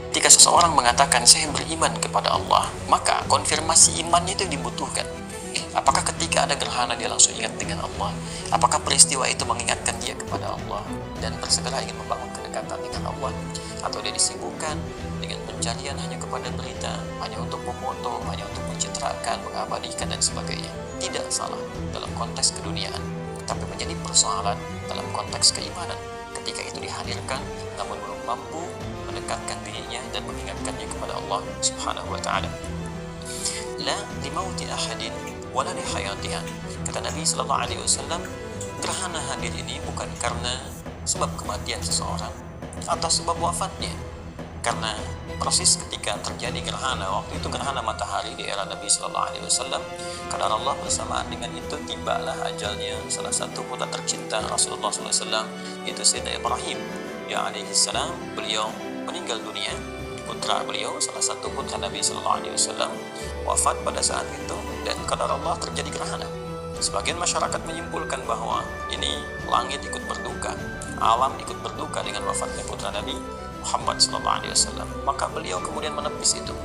Ketika seseorang mengatakan saya beriman kepada Allah, maka konfirmasi imannya itu dibutuhkan. Apakah ketika ada gerhana dia langsung ingat dengan Allah? Apakah peristiwa itu mengingatkan dia kepada Allah dan bersegera ingin membangun kedekatan dengan Allah? Atau dia disibukkan dengan pencarian hanya kepada berita, hanya untuk memoto, hanya untuk mencitrakan, mengabadikan dan sebagainya? Tidak salah dalam konteks keduniaan, tapi menjadi persoalan dalam konteks keimanan. Ketika itu dihadirkan namun belum mampu mendekatkan dirinya dan mengingatkannya kepada Allah Subhanahu wa taala. La limauti ahadin wala li hayatiha. Kata Nabi sallallahu alaihi wasallam, gerhana hadir ini bukan karena sebab kematian seseorang atau sebab wafatnya. Karena proses ketika terjadi gerhana, waktu itu gerhana matahari di era Nabi sallallahu alaihi wasallam, kadar Allah bersamaan dengan itu tibalah ajalnya salah satu putra tercinta Rasulullah sallallahu alaihi wasallam, yaitu Sayyidina Ibrahim ya alaihi salam. Beliau meninggal dunia, putra beliau, salah satu putra Nabi sallallahu alaihi wasallam, wafat pada saat itu dan kadar Allah terjadi gerhana. Sebagian masyarakat menyimpulkan bahwa ini langit ikut berduka, alam ikut berduka dengan wafatnya putra Nabi Muhammad sallallahu alaihi wasallam. Maka beliau kemudian menepis itu.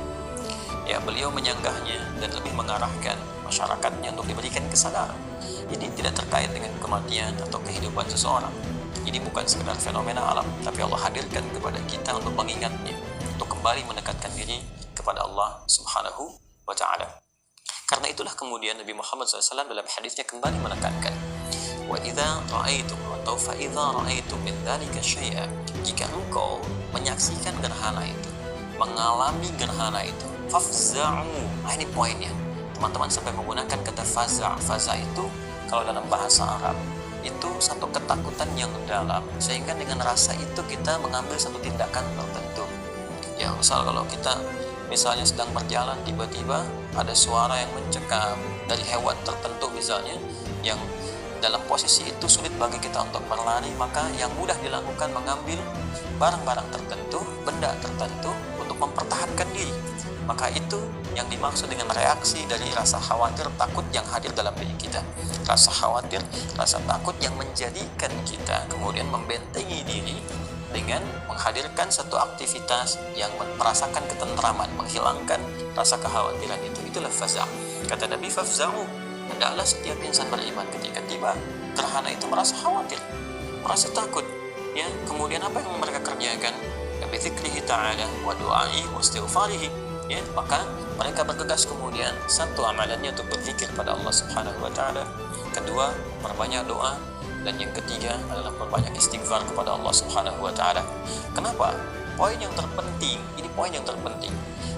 Ya, beliau menyanggahnya dan lebih mengarahkan masyarakatnya untuk diberikan kesadaran. Ini tidak terkait dengan kematian atau kehidupan seseorang. Ini bukan sekedar fenomena alam, tapi Allah hadirkan kepada kita untuk mengingatnya, untuk kembali mendekatkan diri kepada Allah Subhanahu wa ta'ala. Karena itulah kemudian Nabi Muhammad SAW dalam hadisnya kembali menekankan, wa idza ra'aitum atau fa idza ra'aitum min dzalika syai'an, jika engkau menyaksikan gerhana itu, mengalami gerhana itu, fafza'u. Ini poinnya. Teman-teman sampai menggunakan kata faza'. Faza' itu kalau dalam bahasa Arab itu satu ketakutan yang dalam, sehingga dengan rasa itu kita mengambil satu tindakan tertentu. Ya, misal kalau kita misalnya sedang berjalan, tiba-tiba ada suara yang mencekam dari hewan tertentu misalnya, yang dalam posisi itu sulit bagi kita untuk berlari, maka yang mudah dilakukan mengambil barang-barang tertentu, benda tertentu untuk mempertahankan diri. Maka itu yang dimaksud dengan reaksi dari rasa khawatir, takut yang hadir dalam diri kita. Rasa khawatir, rasa takut yang menjadikan kita kemudian membentengi diri dengan menghadirkan satu aktivitas yang merasakan ketentraman, menghilangkan rasa kekhawatiran itu. Itulah faza'. Kata Nabi, fafza'u. Hendaklah setiap insan beriman ketika tiba gerhana itu merasa khawatir, merasa takut. Ya, kemudian apa yang mereka kerjakan? Bi dzikrihi ta'ala wa du'ai wa istighfarihi. Ya, maka mereka bergegas kemudian satu amalannya untuk berzikir pada Allah Subhanahu wa taala, kedua perbanyak doa, dan yang ketiga adalah perbanyak istighfar kepada Allah Subhanahu wa taala. Kenapa? Poin yang terpenting, ini poin yang terpenting.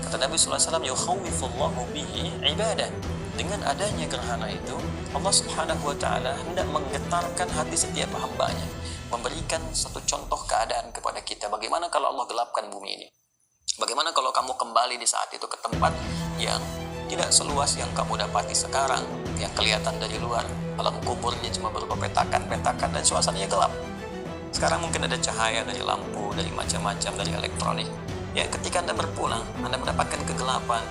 Kata Nabi sallallahu alaihi wasallam, yukhawwifullahu bihi ibadah. Dengan adanya gerhana itu, Allah Subhanahu wa taala hendak menggetarkan hati setiap hambanya, memberikan satu contoh keadaan kepada kita. Bagaimana kalau Allah gelapkan bumi ini? Bagaimana kalau kamu kembali di saat itu ke tempat yang tidak seluas yang kamu dapati sekarang, yang kelihatan dari luar, alam kuburnya cuma berupa petakan-petakan dan suasananya gelap. Sekarang mungkin ada cahaya dari lampu, dari macam-macam, dari elektronik. Ya, ketika Anda berpulang, Anda mendapatkan kegelapan.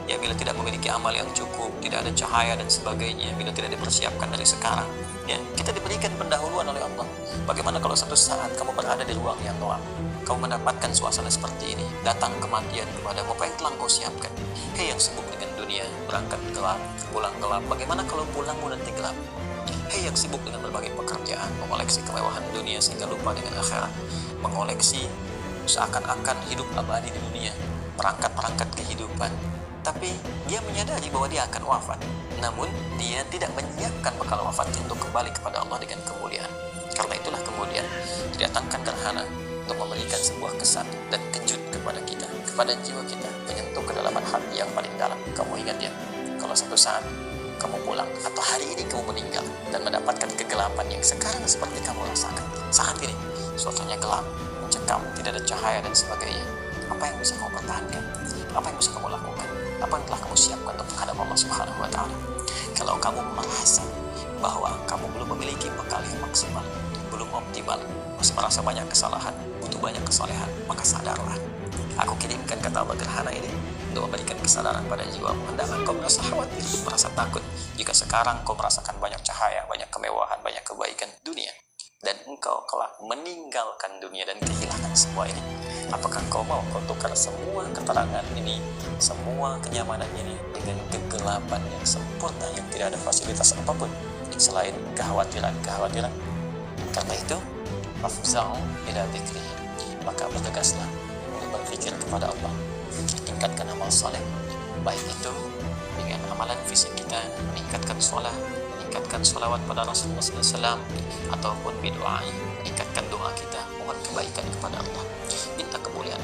Ya, bila tidak memiliki amal yang cukup, tidak ada cahaya dan sebagainya, bila tidak dipersiapkan dari sekarang, ya, kita diberikan pendahuluan oleh Allah. Bagaimana kalau satu saat kamu berada di ruang yang gelap, kamu mendapatkan suasana seperti ini, datang kematian kepadamu, apa yang telah kau siapkan? Hei yang sibuk dengan dunia, berangkat gelap, pulang gelap, bagaimana kalau pulangmu nanti gelap? Hei yang sibuk dengan berbagai pekerjaan, mengoleksi kemewahan dunia sehingga lupa dengan akhirat, mengoleksi seakan-akan hidup abadi di dunia, perangkat-perangkat kehidupan, tapi dia menyadari bahwa dia akan wafat, namun dia tidak menyiapkan bekal wafatnya untuk kembali kepada Allah dengan kemuliaan. Karena itulah kemudian didatangkan gerhana untuk memberikan sebuah kesan dan kejut kepada kita, kepada jiwa kita, menyentuh kedalaman hati yang paling dalam. Kamu ingat ya, kalau satu saat kamu pulang atau hari ini kamu meninggal dan mendapatkan kegelapan yang sekarang seperti kamu rasakan saat ini, suasananya gelap, mencekam, tidak ada cahaya dan sebagainya, apa yang bisa kamu pertahankan? Apa yang bisa kamu lakukan? Apa yang telah kamu siapkan untuk menghadap Allah Subhanahu wa taala? Kalau kamu merasa bahwa kamu belum memiliki bekal yang maksimal, belum optimal, masih merasa banyak kesalahan, butuh banyak kesalehan, maka sadarlah. Aku kirimkan kata Allah gerhana ini untuk memberikan kesadaran pada jiwamu. Hendaklah kau merasa khawatir, merasa takut jika sekarang kau merasakan banyak cahaya, banyak kemewahan, banyak kebaikan dunia. dan engkau kelak meninggalkan dunia dan kehilangan semua ini, apakah engkau mau kau tukar semua keterangan ini, semua kenyamanan ini dengan kegelapan yang sempurna yang tidak ada fasilitas apapun selain kekhawatiran? Karena itu fafza'u ila dzikrihi, maka bergegaslah untuk berpikir kepada Allah, tingkatkan amal saleh, baik itu dengan amalan fisik kita, meningkatkan sholat, meningkatkan sholawat pada Rasulullah SAW, ataupun berdoa, meningkatkan doa kita, mohon kebaikan kepada Allah, minta kemuliaan.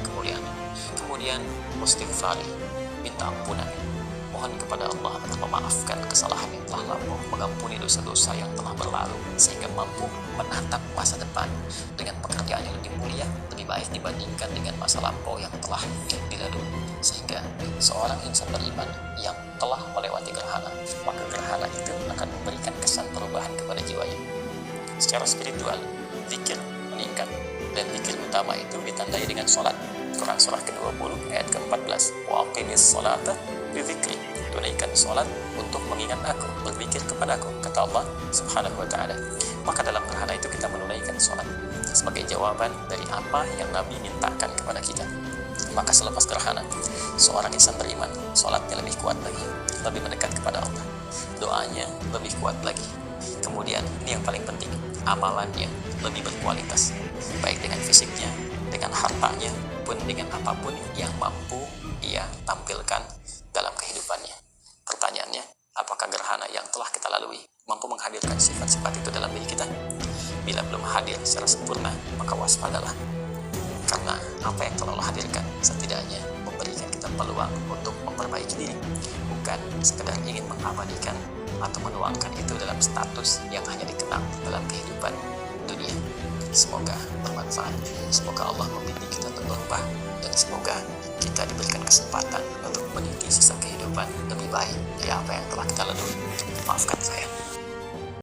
Kemudian istighfar, minta ampunan, mohon kepada Allah agar memaafkan kesalahan yang telah lalu, mengampuni dosa-dosa yang telah berlalu, sehingga mampu menatap masa depan dengan pekerjaan yang lebih mulia, lebih baik dibandingkan dengan masa lampau yang telah dilalui. Sehingga seorang insan beriman yang telah melewati gerhana, maka gerhana itu akan memberikan kesan perubahan kepada jiwanya. Secara spiritual, zikir meningkat, dan zikir utama itu ditandai dengan sholat. Quran surah ke-20 ayat ke-14, wa aqimis sholata bi dzikri, tunaikan sholat untuk mengingat aku, berzikir kepada aku, kata Allah subhanahu wa ta'ala. Maka dalam gerhana itu kita menunaikan sholat sebagai jawaban dari apa yang Nabi mintakan kepada kita. Maka selepas gerhana, seorang insan beriman, sholatnya lebih kuat lagi, lebih mendekat kepada Allah, doanya lebih kuat lagi. Kemudian ini yang paling penting, amalannya lebih berkualitas, baik dengan fisiknya, dengan hartanya, pun dengan apapun yang mampu ia tampilkan dalam kehidupannya. Pertanyaannya, apakah gerhana yang telah kita lalui mampu menghadirkan sifat-sifat itu dalam diri kita? Bila belum hadir secara sempurna, maka waspadalah. Karena apa yang telah Allah hadirkan setidaknya memberikan kita peluang untuk memperbaiki diri, bukan sekedar ingin mengabadikan atau menuangkan itu dalam status yang hanya dikenang dalam kehidupan dunia. Semoga bermanfaat, semoga Allah membimbing kita untuk berubah, dan semoga kita diberikan kesempatan untuk meniti sisa kehidupan lebih baik dari apa yang telah kita lalui. Maafkan saya.